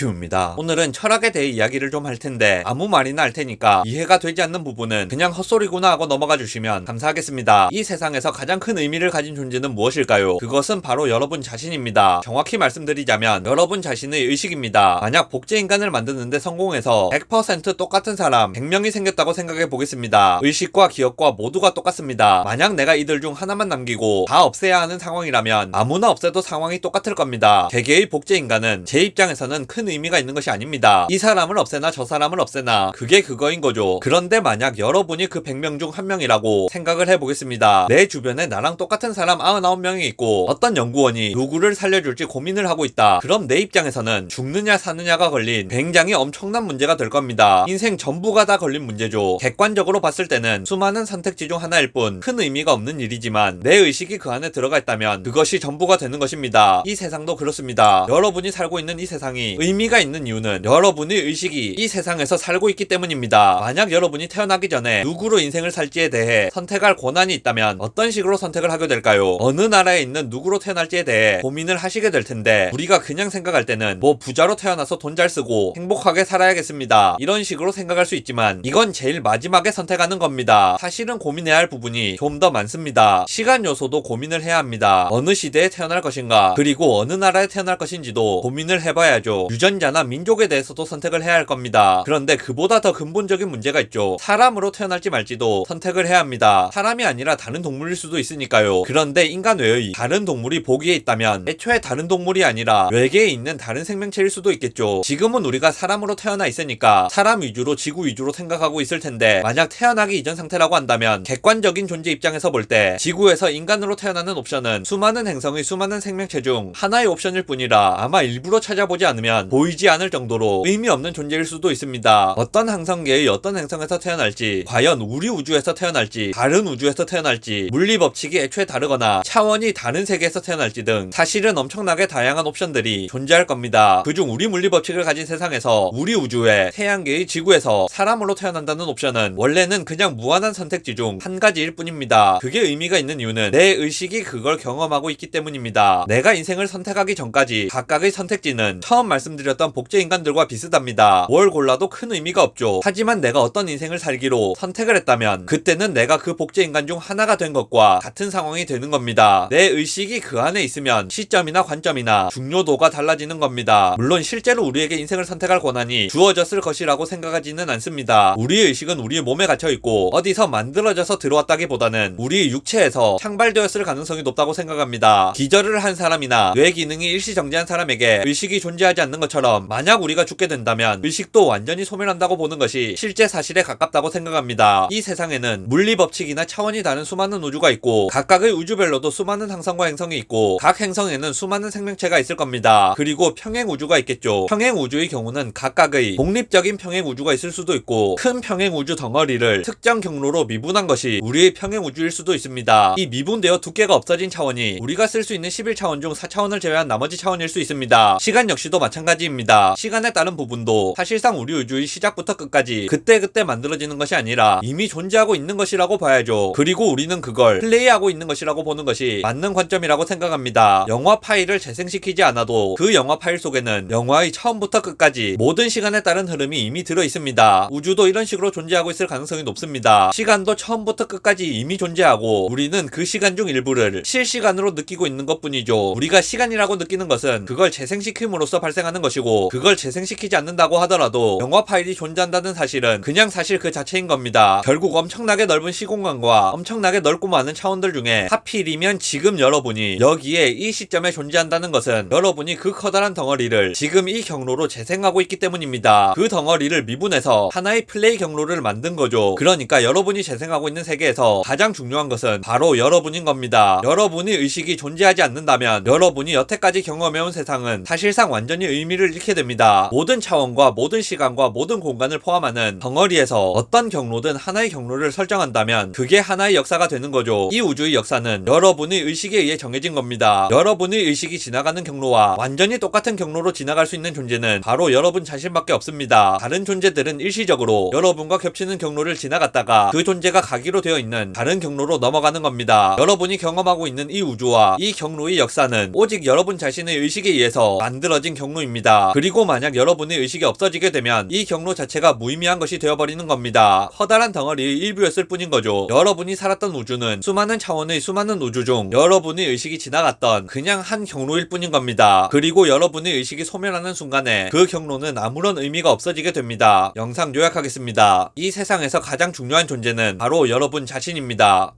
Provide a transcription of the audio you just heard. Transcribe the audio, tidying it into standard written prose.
유튜브입니다. 오늘은 철학에 대해 이야기를 좀 할 텐데 아무 말이나 할 테니까 이해가 되지 않는 부분은 그냥 헛소리구나 하고 넘어가 주시면 감사하겠습니다. 이 세상에서 가장 큰 의미를 가진 존재는 무엇일까요? 그것은 바로 여러분 자신입니다. 정확히 말씀드리자면 여러분 자신의 의식입니다. 만약 복제인간을 만드는데 성공해서 100% 똑같은 사람 100명이 생겼다고 생각해 보겠습니다. 의식과 기억과 모두가 똑같습니다. 만약 내가 이들 중 하나만 남기고 다 없애야 하는 상황이라면 아무나 없애도 상황이 똑같을 겁니다. 개개의 복제인간은 제 입장에서는 큰 의미가 있는 것이 아닙니다. 이 사람을 없애나 저 사람을 없애나 그게 그거인 거죠. 그런데 만약 여러분이 그 100명 중 한 명이라고 생각을 해보겠습니다. 내 주변에 나랑 똑같은 사람 99명이 있고 어떤 연구원이 누구를 살려줄지 고민을 하고 있다. 그럼 내 입장에서는 죽느냐 사느냐가 걸린 굉장히 엄청난 문제가 될 겁니다. 인생 전부가 다 걸린 문제죠. 객관적으로 봤을 때는 수많은 선택지 중 하나일 뿐 큰 의미가 없는 일이지만 내 의식이 그 안에 들어가 있다면 그것이 전부가 되는 것입니다. 이 세상도 그렇습니다. 여러분이 살고 있는 이 세상이 의미가 있는 이유는 여러분의 의식이 이 세상에서 살고 있기 때문입니다. 만약 여러분이 태어나기 전에 누구로 인생을 살지에 대해 선택할 권한이 있다면 어떤 식으로 선택을 하게 될까요? 어느 나라에 있는 누구로 태어날지에 대해 고민을 하시게 될 텐데 우리가 그냥 생각할 때는 뭐 부자로 태어나서 돈 잘 쓰고 행복하게 살아야겠습니다. 이런 식으로 생각할 수 있지만 이건 제일 마지막에 선택하는 겁니다. 사실은 고민해야 할 부분이 좀 더 많습니다. 시간 요소도 고민을 해야 합니다. 어느 시대에 태어날 것인가 그리고 어느 나라에 태어날 것인지도 고민을 해봐야죠. 유전자나 민족에 대해서도 선택을 해야 할 겁니다. 그런데 그보다 더 근본적인 문제가 있죠. 사람으로 태어날지 말지도 선택을 해야 합니다. 사람이 아니라 다른 동물일 수도 있으니까요. 그런데 인간 외의 다른 동물이 보기에 있다면 애초에 다른 동물이 아니라 외계에 있는 다른 생명체일 수도 있겠죠. 지금은 우리가 사람으로 태어나 있으니까 사람 위주로 지구 위주로 생각하고 있을 텐데 만약 태어나기 이전 상태라고 한다면 객관적인 존재 입장에서 볼 때 지구에서 인간으로 태어나는 옵션은 수많은 행성의 수많은 생명체 중 하나의 옵션일 뿐이라 아마 일부러 찾아보지 않으면 보이지 않을 정도로 의미 없는 존재일 수도 있습니다. 어떤 항성계의 어떤 행성에서 태어날지 과연 우리 우주에서 태어날지 다른 우주에서 태어날지 물리 법칙이 애초에 다르거나 차원이 다른 세계에서 태어날지 등 사실은 엄청나게 다양한 옵션들이 존재할 겁니다. 그중 우리 물리 법칙을 가진 세상에서 우리 우주의 태양계의 지구에서 사람으로 태어난다는 옵션은 원래는 그냥 무한한 선택지 중 한 가지일 뿐입니다. 그게 의미가 있는 이유는 내 의식이 그걸 경험하고 있기 때문입니다. 내가 인생을 선택하기 전까지 각각의 선택지는 처음 말씀드렸던 복제인간들과 비슷합니다. 뭘 골라도 큰 의미가 없죠. 하지만 내가 어떤 인생을 살기로 선택을 했다면 그때는 내가 그 복제인간 중 하나가 된 것과 같은 상황이 되는 겁니다. 내 의식이 그 안에 있으면 시점이나 관점이나 중요도가 달라지는 겁니다. 물론 실제로 우리에게 인생을 선택할 권한이 주어졌을 것이라고 생각하지는 않습니다. 우리의 의식은 우리의 몸에 갇혀있고 어디서 만들어져서 들어왔다기보다는 우리 육체에서 창발되었을 가능성이 높다고 생각합니다. 기절을 한 사람이나 뇌 기능이 일시정지한 사람에게 의식이 존재하지 않는 것처럼 만약 우리가 죽게 된다면 의식도 완전히 소멸한다고 보는 것이 실제 사실에 가깝다고 생각합니다. 이 세상에는 물리 법칙이나 차원이 다른 수많은 우주가 있고 각각의 우주별로도 수많은 항성과 행성이 있고 각 행성에는 수많은 생명체가 있을 겁니다. 그리고 평행 우주가 있겠죠. 평행 우주의 경우는 각각의 독립적인 평행 우주가 있을 수도 있고 큰 평행 우주 덩어리를 특정 경로로 미분한 것이 우리의 평행 우주일 수도 있습니다. 이 미분되어 두께가 없어진 차원이 우리가 쓸 수 있는 11차원 중 4차원을 제외한 나머지 차원일 수 있습니다. 시간 역시도 마찬가지입니다. 시간에 따른 부분도 사실상 우리 우주의 시작부터 끝까지 그때그때 만들어지는 것이 아니라 이미 존재하고 있는 것이라고 봐야죠. 그리고 우리는 그걸 플레이하고 있는 것이라고 보는 것이 맞는 관점이라고 생각합니다. 영화 파일을 재생시키지 않아도 그 영화 파일 속에는 영화의 처음부터 끝까지 모든 시간에 따른 흐름이 이미 들어 있습니다. 우주도 이런 식으로 존재하고 있을 가능성이 높습니다. 시간도 처음부터 끝까지 이미 존재하고 우리는 그 시간 중 일부를 실시간으로 느끼고 있는 것뿐이죠. 우리가 시간이라고 느끼는 것은 그걸 재생시킴으로써 발생하는 것이고 그걸 재생시키지 않는다고 하더라도 영화 파일이 존재한다는 사실은 그냥 사실 그 자체인 겁니다. 결국 엄청나게 넓은 시공간과 엄청나게 넓고 많은 차원들 중에 하필이면 지금 여러분이 여기에 이 시점에 존재한다는 것은 여러분이 그 커다란 덩어리를 지금 이 경로로 재생하고 있기 때문입니다. 그 덩어리를 미분해서 하나의 플레이 경로를 만든 거죠. 그러니까 여러분이 재생하고 있는 세계에서 가장 중요한 것은 바로 여러분인 겁니다. 여러분의 의식이 존재하지 않는다면 여러분이 여태까지 경험해온 세상은 사실상 완전히 의미를 잃게 됩니다. 모든 차원과 모든 시간과 모든 공간을 포함하는 덩어리에서 어떤 경로든 하나의 경로를 설정한다면 그게 하나의 역사가 되는 거죠. 이 우주의 역사는 여러분의 의식에 의해 정해진 겁니다. 여러분의 의식이 지나가는 경로와 완전히 똑같은 경로로 지나갈 수 있는 존재는 바로 여러분 자신밖에 없습니다. 다른 존재들은 일시적으로 여러분과 겹치는 경로를 지나갔다가 그 존재가 가기로 되어 있는 다른 경로로 넘어가는 겁니다. 여러분이 경험하고 있는 이 우주와 이 경로의 역사는 오직 여러분 자신의 의식에 의해서 만들어진 경로입니다. 겁니다. 그리고 만약 여러분의 의식이 없어지게 되면 이 경로 자체가 무의미한 것이 되어버리는 겁니다. 커다란 덩어리의 일부였을 뿐인 거죠. 여러분이 살았던 우주는 수많은 차원의 수많은 우주 중 여러분의 의식이 지나갔던 그냥 한 경로일 뿐인 겁니다. 그리고 여러분의 의식이 소멸하는 순간에 그 경로는 아무런 의미가 없어지게 됩니다. 영상 요약하겠습니다. 이 세상에서 가장 중요한 존재는 바로 여러분 자신입니다.